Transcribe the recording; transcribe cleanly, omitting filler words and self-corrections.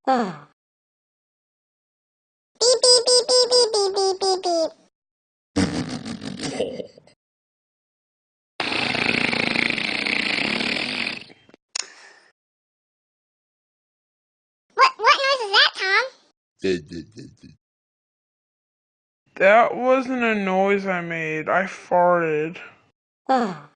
Oh. Beep, beep, beep, beep, beep, beep, beep, beep, beep. What noise is that, Tom? That wasn't a noise I made. I farted. Oh.